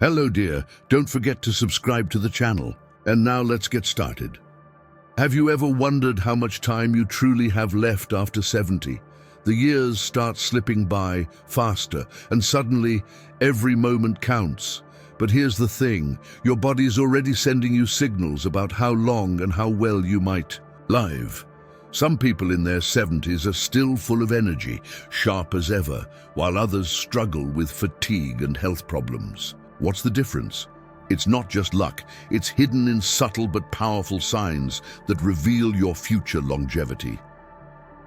Hello dear, don't forget to subscribe to the channel. And now let's get started. Have you ever wondered how much time you truly have left after 70? The years start slipping by faster, and suddenly every moment counts. But here's the thing, your body's already sending you signals about how long and how well you might live. Some people in their 70s are still full of energy, sharp as ever, while others struggle with fatigue and health problems. What's the difference? It's not just luck, it's hidden in subtle but powerful signs that reveal your future longevity.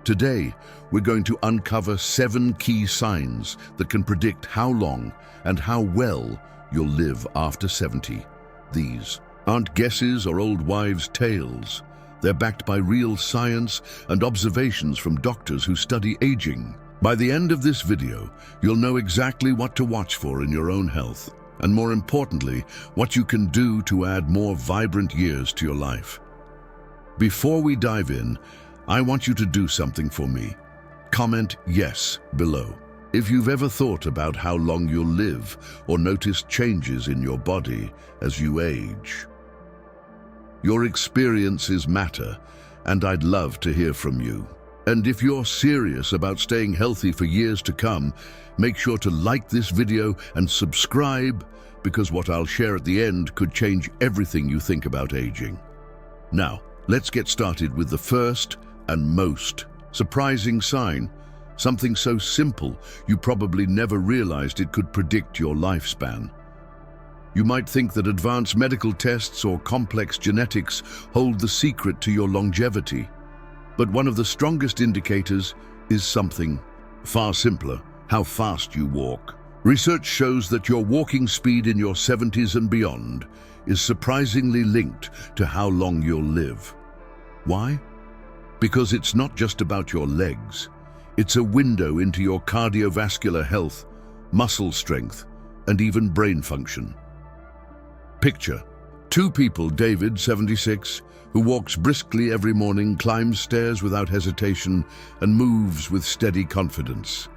Today, we're going to uncover 7 key signs that can predict how long and how well you'll live after 70. These aren't guesses or old wives' tales. They're backed by real science and observations from doctors who study aging. By the end of this video, you'll know exactly what to watch for in your own health, and more importantly, what you can do to add more vibrant years to your life. Before we dive in, I want you to do something for me. Comment yes below if you've ever thought about how long you'll live or noticed changes in your body as you age. Your experiences matter, and I'd love to hear from you. And if you're serious about staying healthy for years to come, make sure to like this video and subscribe, because what I'll share at the end could change everything you think about aging. Now, let's get started with the first and most surprising sign, something so simple you probably never realized it could predict your lifespan. You might think that advanced medical tests or complex genetics hold the secret to your longevity. But one of the strongest indicators is something far simpler: how fast you walk. Research shows that your walking speed in your 70s and beyond is surprisingly linked to how long you'll live. Why? Because it's not just about your legs. It's a window into your cardiovascular health, muscle strength, and even brain function. Picture 2 people, David, 76, who walks briskly every morning, climbs stairs without hesitation, and moves with steady confidence.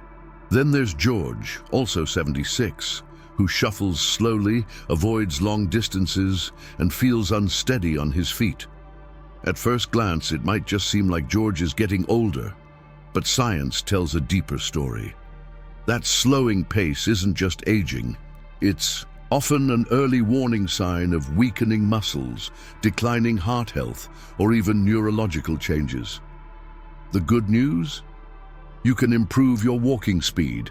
Then there's George, also 76, who shuffles slowly, avoids long distances, and feels unsteady on his feet. At first glance, it might just seem like George is getting older, but science tells a deeper story. That slowing pace isn't just aging, it's often an early warning sign of weakening muscles, declining heart health, or even neurological changes. The good news? You can improve your walking speed,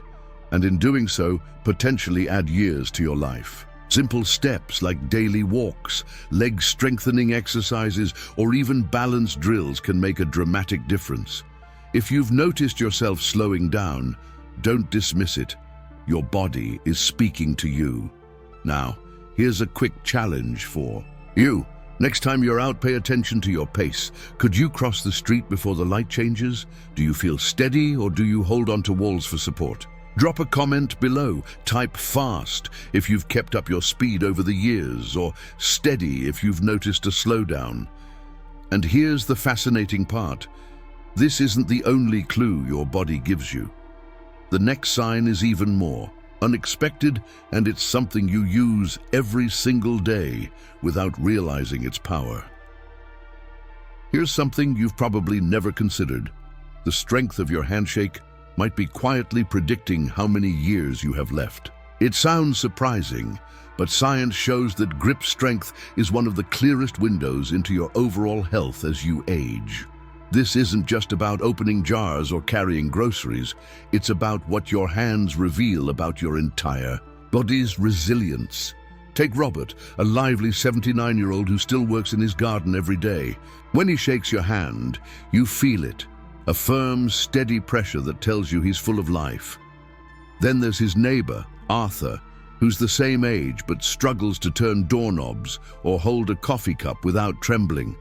and in doing so, potentially add years to your life. Simple steps like daily walks, leg strengthening exercises, or even balance drills can make a dramatic difference. If you've noticed yourself slowing down, don't dismiss it. Your body is speaking to you. Now, here's a quick challenge for you. Next time you're out, pay attention to your pace. Could you cross the street before the light changes? Do you feel steady, or do you hold onto walls for support? Drop a comment below. Type fast if you've kept up your speed over the years, or steady if you've noticed a slowdown. And here's the fascinating part. This isn't the only clue your body gives you. The next sign is even more unexpected, and it's something you use every single day without realizing its power. Here's something you've probably never considered. The strength of your handshake might be quietly predicting how many years you have left. It sounds surprising, but science shows that grip strength is one of the clearest windows into your overall health as you age. This isn't just about opening jars or carrying groceries. It's about what your hands reveal about your entire body's resilience. Take Robert, a lively 79-year-old who still works in his garden every day. When he shakes your hand, you feel it, a firm, steady pressure that tells you he's full of life. Then there's his neighbor, Arthur, who's the same age but struggles to turn doorknobs or hold a coffee cup without trembling.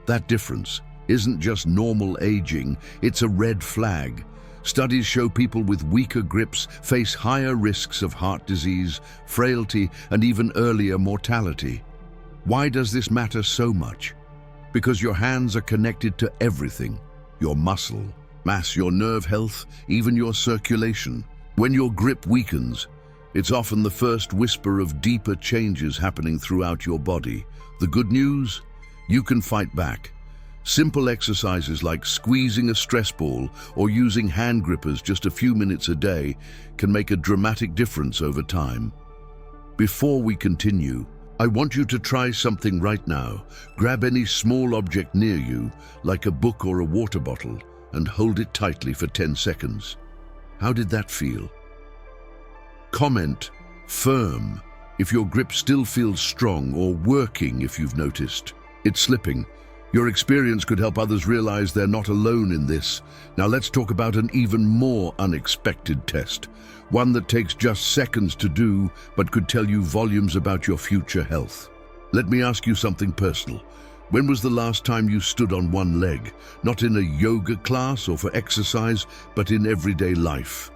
That difference isn't just normal aging, it's a red flag. Studies show people with weaker grips face higher risks of heart disease, frailty, and even earlier mortality. Why does this matter so much? Because your hands are connected to everything: your muscle mass, your nerve health, even your circulation. When your grip weakens, It's often the first whisper of deeper changes happening throughout your body. The good news? You can fight back. Simple exercises like squeezing a stress ball or using hand grippers just a few minutes a day can make a dramatic difference over time. Before we continue, I want you to try something right now. Grab any small object near you, like a book or a water bottle, and hold it tightly for 10 seconds. How did that feel? Comment firm if your grip still feels strong, or working if you've noticed it's slipping. Your experience could help others realize they're not alone in this. Now let's talk about an even more unexpected test, one that takes just seconds to do but could tell you volumes about your future health. Let me ask you something personal. When was the last time you stood on one leg? Not in a yoga class or for exercise, but in everyday life.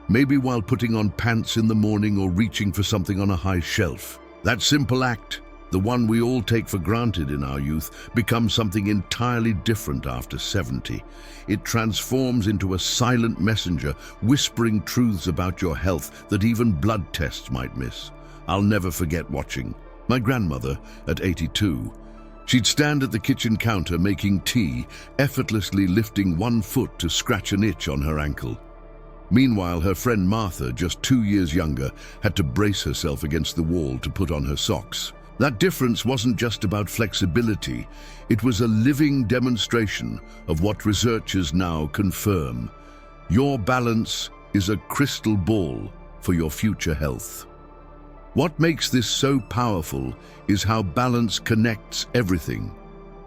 Maybe while putting on pants in the morning or reaching for something on a high shelf. That simple act, the one we all take for granted in our youth, becomes something entirely different after 70. It transforms into a silent messenger, whispering truths about your health that even blood tests might miss. I'll never forget watching my grandmother at 82. She'd stand at the kitchen counter making tea, effortlessly lifting one foot to scratch an itch on her ankle. Meanwhile, her friend Martha, just 2 years younger, had to brace herself against the wall to put on her socks. That difference wasn't just about flexibility, it was a living demonstration of what researchers now confirm. Your balance is a crystal ball for your future health. What makes this so powerful is how balance connects everything.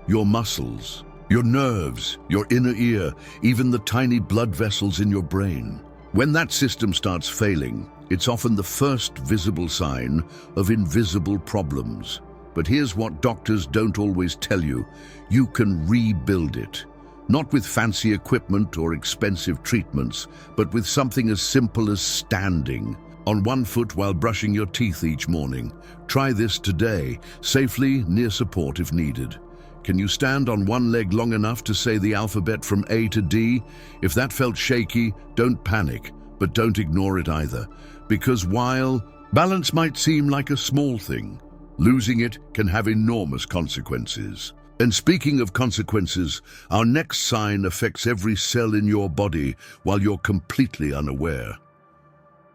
Your muscles, your nerves, your inner ear, even the tiny blood vessels in your brain. When that system starts failing, it's often the first visible sign of invisible problems. But here's what doctors don't always tell you. You can rebuild it. Not with fancy equipment or expensive treatments, but with something as simple as standing on one foot while brushing your teeth each morning. Try this today, safely, near support if needed. Can you stand on one leg long enough to say the alphabet from A to D? If that felt shaky, don't panic, but don't ignore it either. Because while balance might seem like a small thing, losing it can have enormous consequences. And speaking of consequences, our next sign affects every cell in your body while you're completely unaware.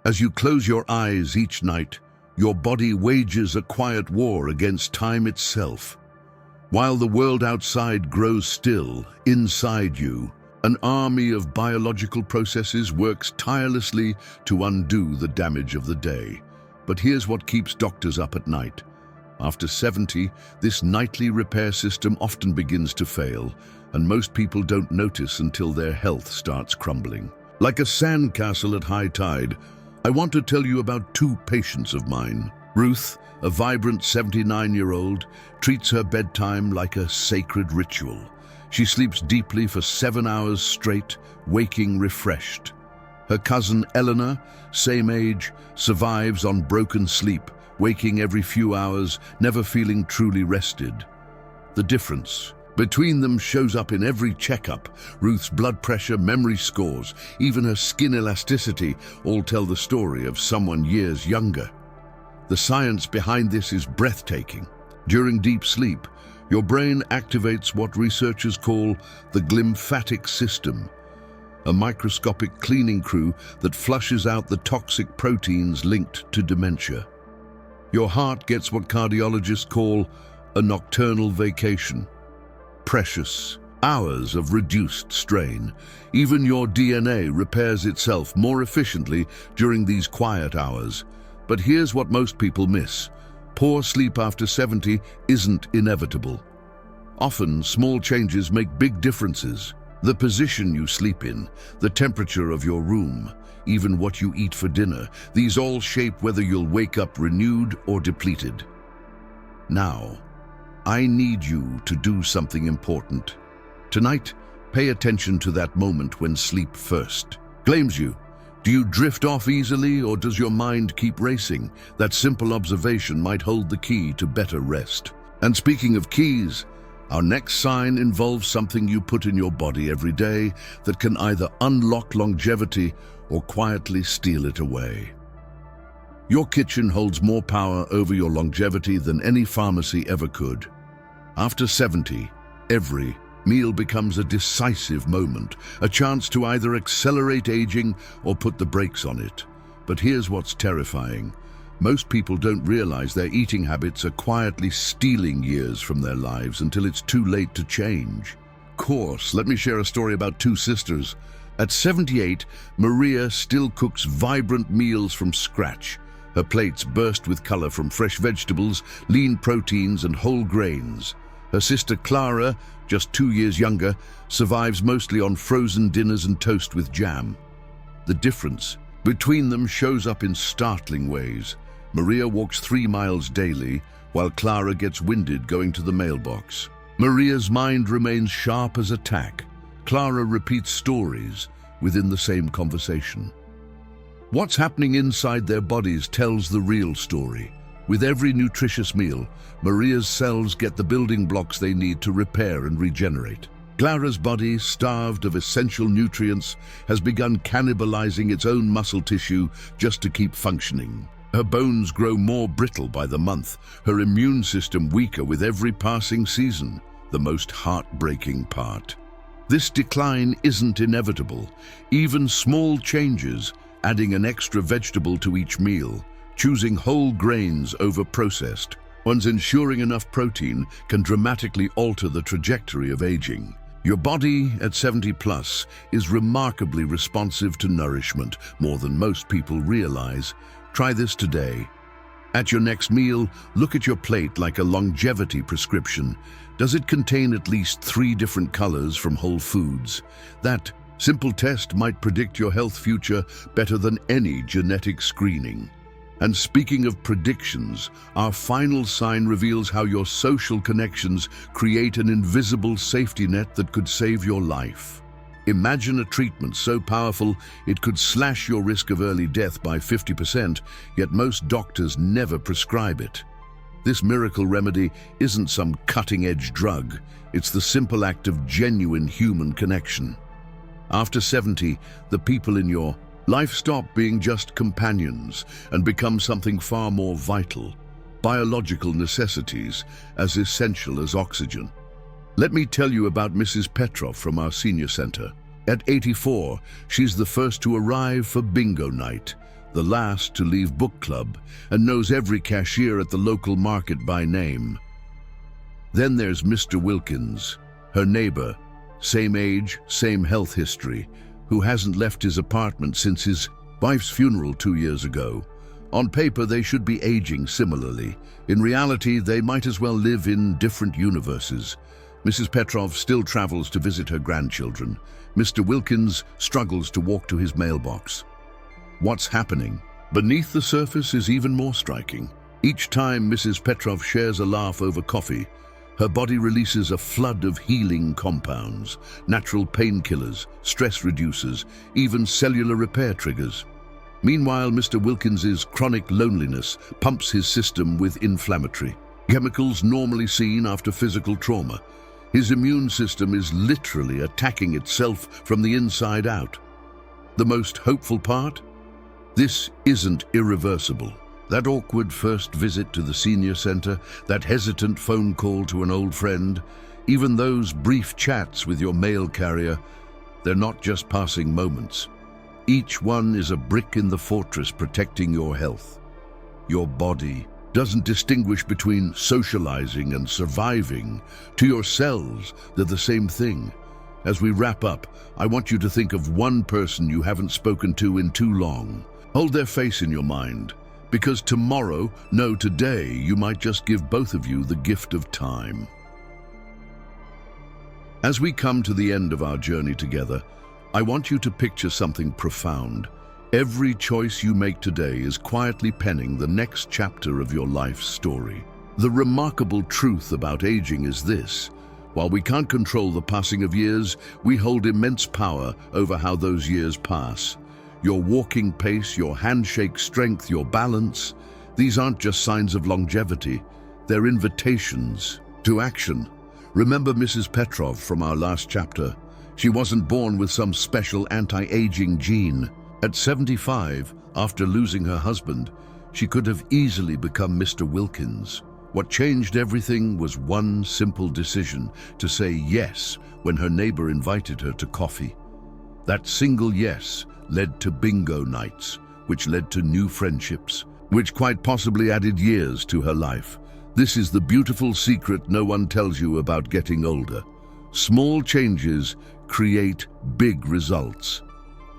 As you close your eyes each night, your body wages a quiet war against time itself. While the world outside grows still, inside you, an army of biological processes works tirelessly to undo the damage of the day. But here's what keeps doctors up at night. After 70, this nightly repair system often begins to fail, and most people don't notice until their health starts crumbling. Like a sandcastle at high tide, I want to tell you about 2 patients of mine. Ruth, a vibrant 79-year-old, treats her bedtime like a sacred ritual. She sleeps deeply for 7 hours straight, waking refreshed. Her cousin Eleanor, same age, survives on broken sleep, waking every few hours, never feeling truly rested. The difference between them shows up in every checkup. Ruth's blood pressure, memory scores, even her skin elasticity all tell the story of someone years younger. The science behind this is breathtaking. During deep sleep, your brain activates what researchers call the glymphatic system, a microscopic cleaning crew that flushes out the toxic proteins linked to dementia. Your heart gets what cardiologists call a nocturnal vacation. Precious hours of reduced strain. Even your DNA repairs itself more efficiently during these quiet hours. But here's what most people miss. Poor sleep after 70 isn't inevitable. Often, small changes make big differences. The position you sleep in, the temperature of your room, even what you eat for dinner, these all shape whether you'll wake up renewed or depleted. Now, I need you to do something important. Tonight, pay attention to that moment when sleep first claims you. Do you drift off easily, or does your mind keep racing? That simple observation might hold the key to better rest. And speaking of keys, our next sign involves something you put in your body every day that can either unlock longevity or quietly steal it away. Your kitchen holds more power over your longevity than any pharmacy ever could. After 70, every meal becomes a decisive moment, a chance to either accelerate aging or put the brakes on it. But here's what's terrifying. Most people don't realize their eating habits are quietly stealing years from their lives until it's too late to change. Let me share a story about two sisters. At 78, Maria still cooks vibrant meals from scratch. Her plates burst with color from fresh vegetables, lean proteins, and whole grains. Her sister Clara, just 2 years younger, survives mostly on frozen dinners and toast with jam. The difference between them shows up in startling ways. Maria walks 3 miles daily, while Clara gets winded going to the mailbox. Maria's mind remains sharp as a tack. Clara repeats stories within the same conversation. What's happening inside their bodies tells the real story. With every nutritious meal, Maria's cells get the building blocks they need to repair and regenerate. Clara's body, starved of essential nutrients, has begun cannibalizing its own muscle tissue just to keep functioning. Her bones grow more brittle by the month, her immune system weaker with every passing season, the most heartbreaking part. This decline isn't inevitable. Even small changes, adding an extra vegetable to each meal, choosing whole grains over processed ones, ensuring enough protein, can dramatically alter the trajectory of aging. Your body at 70 plus is remarkably responsive to nourishment, more than most people realize. Try this today. At your next meal, look at your plate like a longevity prescription. Does it contain at least 3 different colors from whole foods? That simple test might predict your health future better than any genetic screening. And speaking of predictions, our final sign reveals how your social connections create an invisible safety net that could save your life. Imagine a treatment so powerful it could slash your risk of early death by 50%, yet most doctors never prescribe it. This miracle remedy isn't some cutting-edge drug, it's the simple act of genuine human connection. After 70, the people in your life stop being just companions and become something far more vital, biological necessities as essential as oxygen. Let me tell you about Mrs. Petrov from our senior center. At 84, she's the first to arrive for bingo night, the last to leave book club, and knows every cashier at the local market by name. Then there's Mr. Wilkins, her neighbor, same age, same health history, who hasn't left his apartment since his wife's funeral 2 years ago. On paper, they should be aging similarly. In reality, they might as well live in different universes. Mrs. Petrov still travels to visit her grandchildren. Mr. Wilkins struggles to walk to his mailbox. What's happening beneath the surface is even more striking. Each time Mrs. Petrov shares a laugh over coffee, her body releases a flood of healing compounds, natural painkillers, stress reducers, even cellular repair triggers. Meanwhile, Mr. Wilkins's chronic loneliness pumps his system with inflammatory chemicals normally seen after physical trauma. His immune system is literally attacking itself from the inside out. The most hopeful part? This isn't irreversible. That awkward first visit to the senior center, that hesitant phone call to an old friend, even those brief chats with your mail carrier, they're not just passing moments. Each one is a brick in the fortress protecting your health. Your body doesn't distinguish between socializing and surviving. To your cells, they're the same thing. As we wrap up, I want you to think of one person you haven't spoken to in too long. Hold their face in your mind. Because tomorrow, no, today, you might just give both of you the gift of time. As we come to the end of our journey together, I want you to picture something profound. Every choice you make today is quietly penning the next chapter of your life's story. The remarkable truth about aging is this: while we can't control the passing of years, we hold immense power over how those years pass. Your walking pace, your handshake strength, your balance, these aren't just signs of longevity, they're invitations to action. Remember Mrs. Petrov from our last chapter. She wasn't born with some special anti-aging gene. At 75, after losing her husband, She could have easily become Mr. Wilkins. What changed everything was one simple decision to say yes when her neighbor invited her to coffee. That single yes led to bingo nights, which led to new friendships, which quite possibly added years to her life. This is the beautiful secret no one tells you about getting older. Small changes create big results.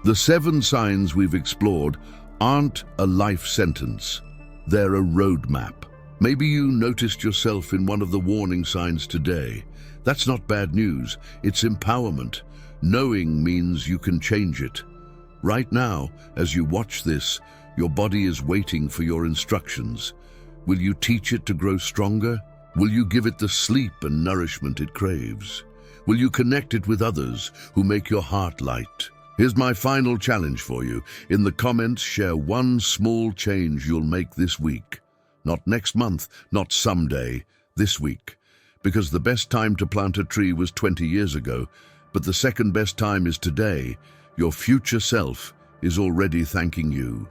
The 7 signs we've explored aren't a life sentence. They're a roadmap. Maybe you noticed yourself in one of the warning signs today. That's not bad news. It's empowerment. Knowing means you can change it. Right now, as you watch this, your body is waiting for your instructions. Will you teach it to grow stronger? Will you give it the sleep and nourishment it craves? Will you connect it with others who make your heart light? Here's my final challenge for you. In the comments, share one small change you'll make this week. Not next month, not someday, this week. Because the best time to plant a tree was 20 years ago, but the second best time is today. Your future self is already thanking you.